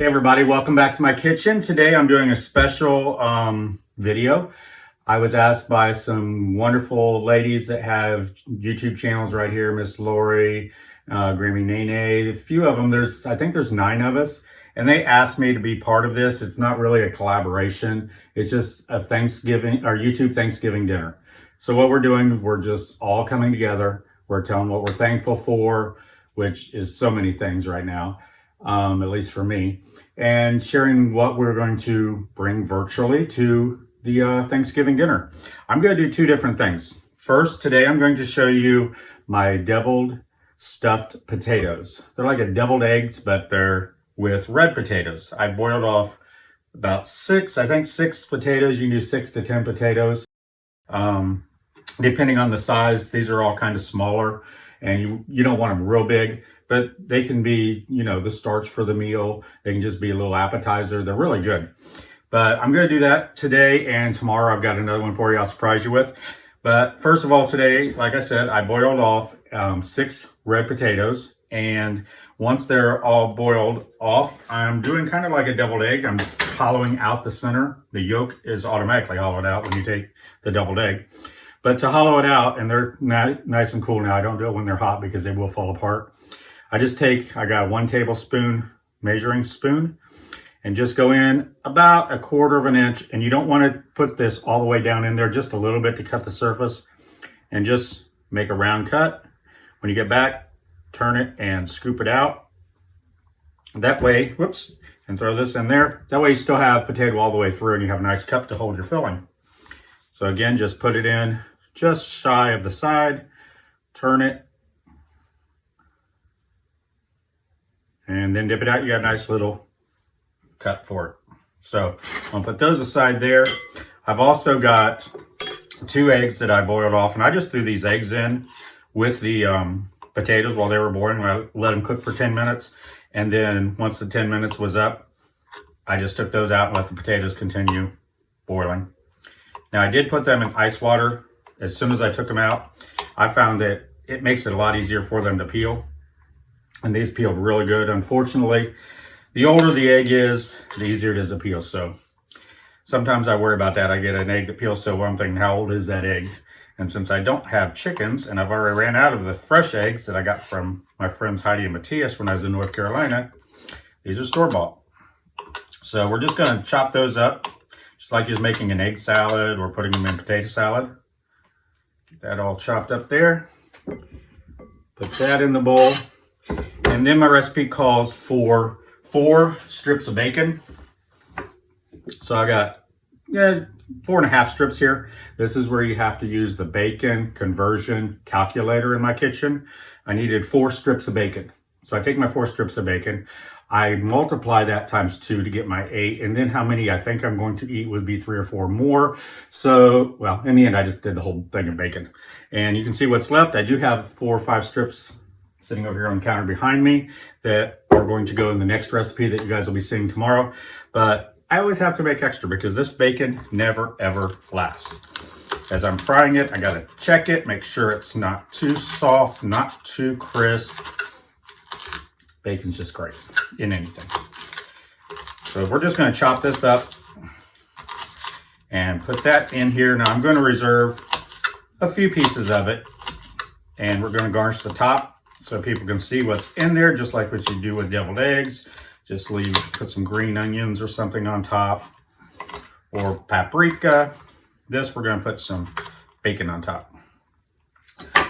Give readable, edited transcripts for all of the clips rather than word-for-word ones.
Hey everybody, welcome back to my kitchen. Today I'm doing a special video. I was asked by some wonderful ladies that have YouTube channels right here, Miss Lori, Grammy Nene, a few of them. I think there's 9 of us, and they asked me to be part of this. It's not really a collaboration. It's just a Thanksgiving or YouTube Thanksgiving dinner. So what we're doing, we're just all coming together. We're telling what we're thankful for, which is so many things right now. At least for me, and sharing what we're going to bring virtually to the Thanksgiving dinner. I'm going to do 2 different things. First, today I'm going to show you my deviled stuffed potatoes. They're like a deviled eggs, but they're with red potatoes. I boiled off about 6 potatoes. You can do 6 to 10 potatoes. Depending on the size, these are all kind of smaller, and you don't want them real big. But they can be, the starch for the meal. They can just be a little appetizer. They're really good. But I'm going to do that today, and tomorrow I've got another one for you I'll surprise you with. But first of all, today, like I said, I boiled off 6 red potatoes. And once they're all boiled off, I'm doing kind of like a deviled egg. I'm hollowing out the center. The yolk is automatically hollowed out when you take the deviled egg. But to hollow it out, and they're nice and cool now. I don't do it when they're hot because they will fall apart. I got 1 tablespoon measuring spoon and just go in about 1/4 inch. And you don't want to put this all the way down in there, just a little bit to cut the surface, and just make a round cut. When you get back, turn it and scoop it out. That way, and throw this in there. That way you still have potato all the way through and you have a nice cup to hold your filling. So again, just put it in just shy of the side, turn it, and then dip it out. You got a nice little cut for it. So I'll put those aside there. I've also got 2 eggs that I boiled off, and I just threw these eggs in with the potatoes while they were boiling. I let them cook for 10 minutes. And then once the 10 minutes was up, I just took those out and let the potatoes continue boiling. Now I did put them in ice water as soon as I took them out. I found that it makes it a lot easier for them to peel. And these peeled really good. Unfortunately, the older the egg is, the easier it is to peel. So sometimes I worry about that. I get an egg that peels so well, I'm thinking, how old is that egg? And since I don't have chickens, and I've already ran out of the fresh eggs that I got from my friends Heidi and Matthias when I was in North Carolina, these are store-bought. So we're just going to chop those up, just like you're making an egg salad or putting them in potato salad. Get that all chopped up there. Put that in the bowl. And then my recipe calls for 4 strips of bacon. So I got 4.5 strips here. This is where you have to use the bacon conversion calculator in my kitchen. I needed 4 strips of bacon. So I take my 4 strips of bacon. I multiply that times 2 to get my 8. And then how many I think I'm going to eat would be 3 or 4 more. So, well, in the end, I just did the whole thing of bacon. And you can see what's left. I do have 4 or 5 strips sitting over here on the counter behind me that are going to go in the next recipe that you guys will be seeing tomorrow. But I always have to make extra because this bacon never ever lasts. As I'm frying it, I gotta check it, make sure it's not too soft, not too crisp. Bacon's just great in anything. So we're just gonna chop this up and put that in here. Now I'm gonna reserve a few pieces of it, and we're gonna garnish the top so people can see what's in there, just like what you do with deviled eggs. Just put some green onions or something on top, or paprika. This, we're gonna put some bacon on top.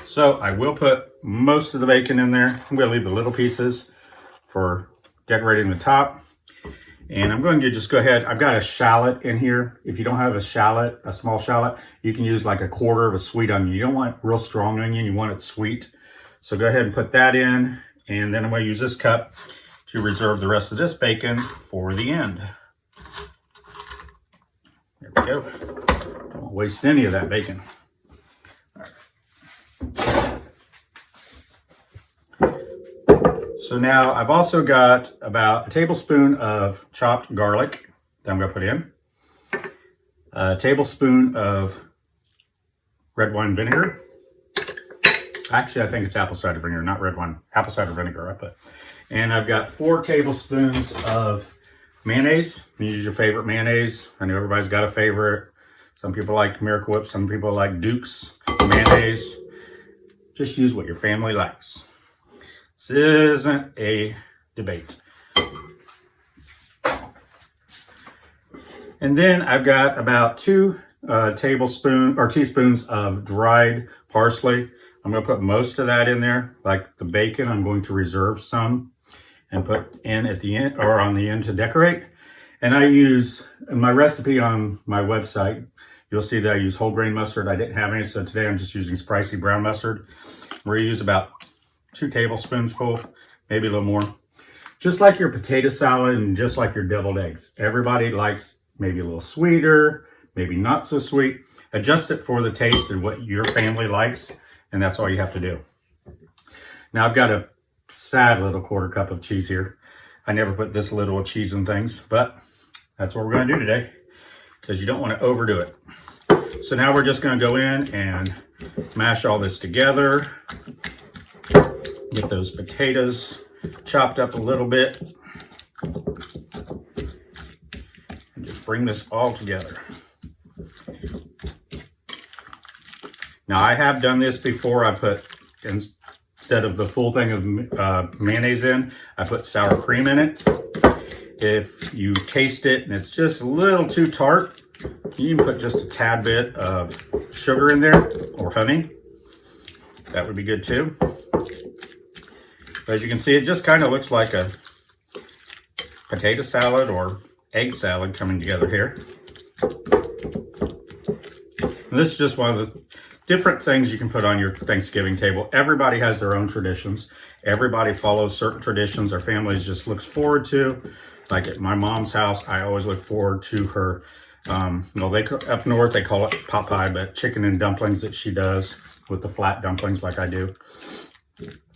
So I will put most of the bacon in there. I'm gonna leave the little pieces for decorating the top. And I'm going to just go ahead, I've got a shallot in here. If you don't have a shallot, a small shallot, you can use like 1/4 of a sweet onion. You don't want real strong onion, you want it sweet. So go ahead and put that in, and then I'm going to use this cup to reserve the rest of this bacon for the end. There we go. Don't waste any of that bacon. All right. So now I've also got about 1 tablespoon of chopped garlic that I'm going to put in. 1 tablespoon of red wine vinegar. Actually, I think it's apple cider vinegar, not red wine. Apple cider vinegar, I put. And I've got 4 tablespoons of Mayonnaise, you use your favorite mayonnaise. I know everybody's got a favorite. Some people like Miracle Whip, some people like Duke's mayonnaise. Just use what your family likes. This isn't a debate. And then I've got about 2 teaspoons of dried parsley. I'm going to put most of that in there. Like the bacon, I'm going to reserve some and put in at the end or on the end to decorate. And I use, in my recipe on my website, you'll see that I use whole grain mustard. I didn't have any, so today I'm just using spicy brown mustard. We're going to use about 2 tablespoons full, maybe a little more. Just like your potato salad and just like your deviled eggs. Everybody likes maybe a little sweeter, maybe not so sweet. Adjust it for the taste and what your family likes, and that's all you have to do. Now I've got a sad little 1/4 cup of cheese here. I never put this little of cheese in things, but that's what we're going to do today because you don't want to overdo it. So now we're just going to go in and mash all this together. Get those potatoes chopped up a little bit. And just bring this all together. Now I have done this before. I put, instead of the full thing of mayonnaise in, I put sour cream in it. If you taste it and it's just a little too tart, you can put just a tad bit of sugar in there or honey. That would be good too. But as you can see, it just kind of looks like a potato salad or egg salad coming together here. And this is just one of the different things you can put on your Thanksgiving table. Everybody has their own traditions. Everybody follows certain traditions their families just looks forward to. Like at my mom's house, I always look forward to her, up north they call it pot pie, but chicken and dumplings that she does with the flat dumplings like I do.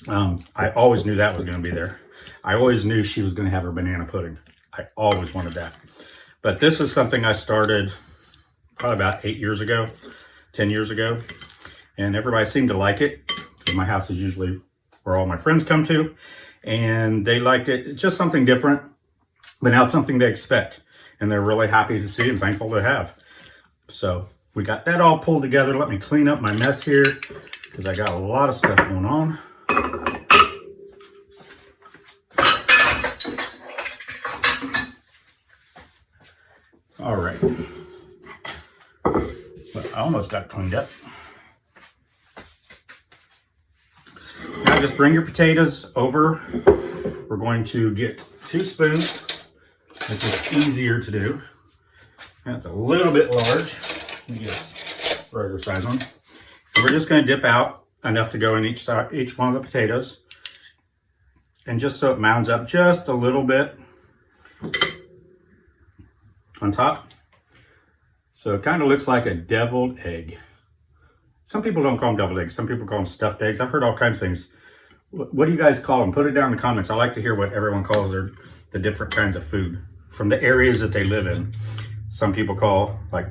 I always knew that was going to be there. I always knew she was going to have her banana pudding. I always wanted that. But this is something I started probably about 8 years ago, 10 years ago. And everybody seemed to like it. My house is usually where all my friends come to. And they liked it. It's just something different. But now it's something they expect. And they're really happy to see and thankful to have. So we got that all pulled together. Let me clean up my mess here because I got a lot of stuff going on. All right. Well, I almost got it cleaned up. Now just bring your potatoes over. We're going to get 2 spoons. It's just easier to do. That's a little bit large. Let me get a regular size one. And we're just going to dip out enough to go in each one of the potatoes. And just so it mounds up just a little bit on top. So it kind of looks like a deviled egg. Some people don't call them deviled eggs. Some people call them stuffed eggs. I've heard all kinds of things. What do you guys call them? Put it down in the comments. I like to hear what everyone calls the different kinds of food from the areas that they live in. Some people call like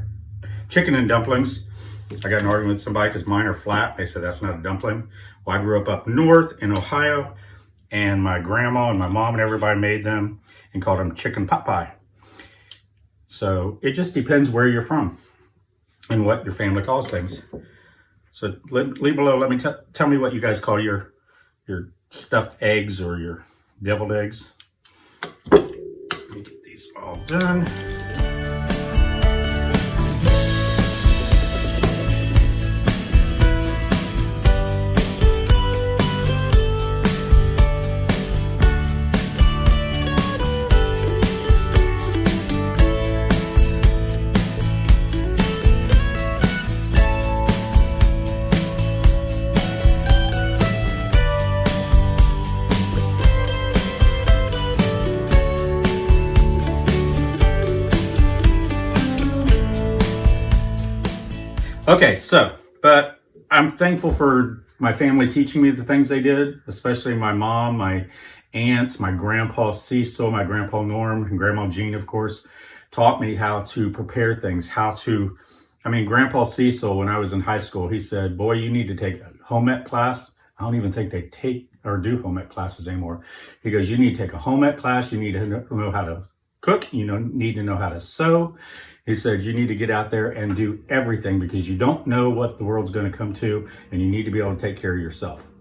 chicken and dumplings. I got an argument with somebody because mine are flat. They said that's not a dumpling. Well, I grew up north in Ohio, and my grandma and my mom and everybody made them and called them chicken pot pie. So it just depends where you're from and what your family calls things. So leave below. Let me tell me what you guys call your stuffed eggs or your deviled eggs. Let me get these all done. Okay, but I'm thankful for my family teaching me the things they did, especially my mom, my aunts, my grandpa Cecil, my grandpa Norm, and grandma Jean, of course, taught me how to prepare things, Grandpa Cecil, when I was in high school, he said, boy, you need to take a home ec class. I don't even think they take or do home ec classes anymore. He goes, you need to take a home ec class. You need to know how to cook. You need to know how to sew. He said, you need to get out there and do everything because you don't know what the world's going to come to, and you need to be able to take care of yourself.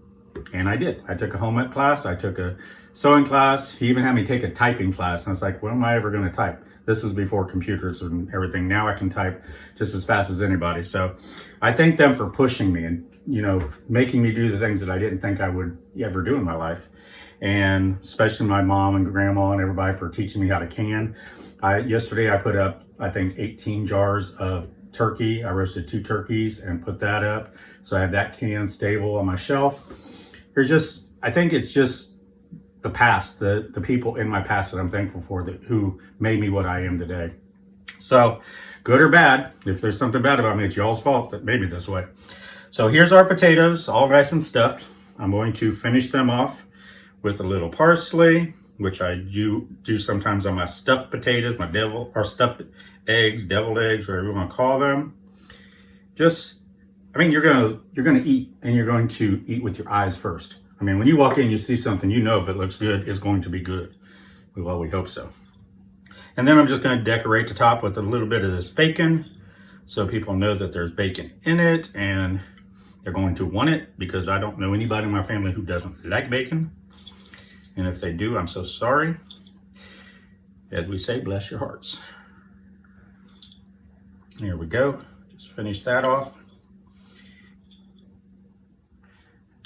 And I did. I took a home ec class. I took a sewing class. He even had me take a typing class. And I was like, when am I ever going to type? This was before computers and everything. Now I can type just as fast as anybody. So I thank them for pushing me and, making me do the things that I didn't think I would ever do in my life. And especially my mom and grandma and everybody for teaching me how to can. Yesterday I put up, I think, 18 jars of turkey. I roasted 2 turkeys and put that up. So I have that can stable on my shelf. I think it's just the past, the people in my past that I'm thankful for who made me what I am today. So good or bad, if there's something bad about me, it's y'all's fault that made me this way. So here's our potatoes, all nice and stuffed. I'm going to finish them off with a little parsley, which I do sometimes on my stuffed potatoes, stuffed eggs, deviled eggs, whatever you want to call them. You're gonna eat, and you're going to eat with your eyes first. When you walk in, you see something, if it looks good, it's going to be good. Well, we hope so. And then I'm just going to decorate the top with a little bit of this bacon, so people know that there's bacon in it, and they're going to want it because I don't know anybody in my family who doesn't like bacon. And if they do, I'm so sorry. As we say, bless your hearts. Here we go. Just finish that off.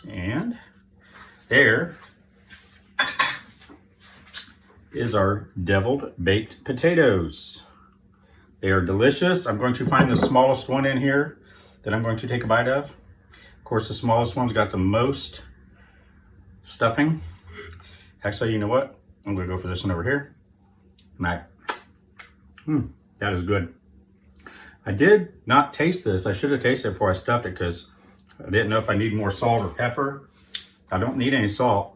And there is our deviled baked potatoes. They are delicious. I'm going to find the smallest one in here that I'm going to take a bite of. Of course, the smallest one's got the most stuffing. Actually, you know what? I'm going to go for this one over here. That is good. I did not taste this. I should have tasted it before I stuffed it because I didn't know if I need more salt or pepper. I don't need any salt.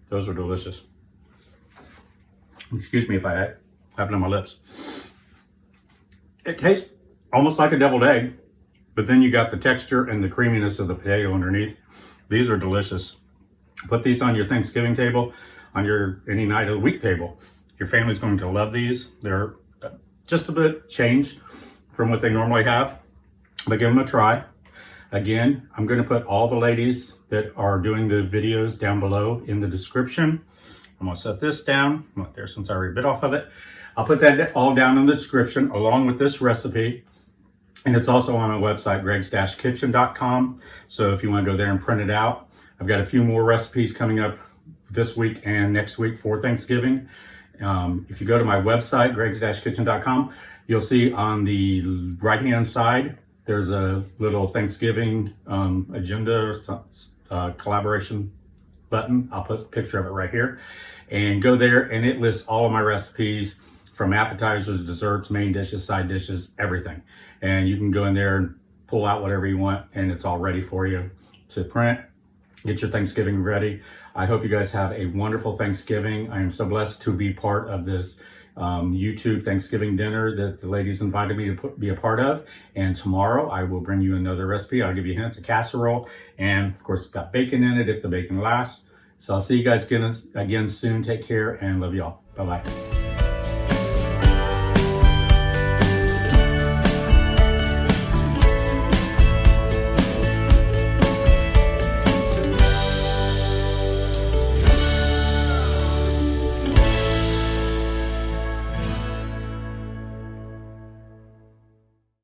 Those are delicious. Excuse me if I have it on my lips. It tastes almost like a deviled egg, but then you got the texture and the creaminess of the potato underneath. These are delicious. Put these on your Thanksgiving table, on your any night of the week table. Your family's going to love these. They're just a bit changed from what they normally have, but give them a try. Again, I'm going to put all the ladies that are doing the videos down below in the description. I'm going to set this down. I'm not there since I already bit off of it. I'll put that all down in the description along with this recipe. And it's also on my website, gregs-kitchen.com. So if you want to go there and print it out, I've got a few more recipes coming up this week and next week for Thanksgiving. If you go to my website, gregs-kitchen.com, you'll see on the right-hand side, there's a little Thanksgiving agenda collaboration button. I'll put a picture of it right here. And go there, and it lists all of my recipes from appetizers, desserts, main dishes, side dishes, everything. And you can go in there and pull out whatever you want, and it's all ready for you to print. Get your Thanksgiving ready. I hope you guys have a wonderful Thanksgiving. I am so blessed to be part of this YouTube Thanksgiving dinner that the ladies invited me to be a part of. And tomorrow I will bring you another recipe. I'll give you hints, a casserole. And of course, it's got bacon in it if the bacon lasts. So I'll see you guys again soon. Take care and love y'all. Bye-bye.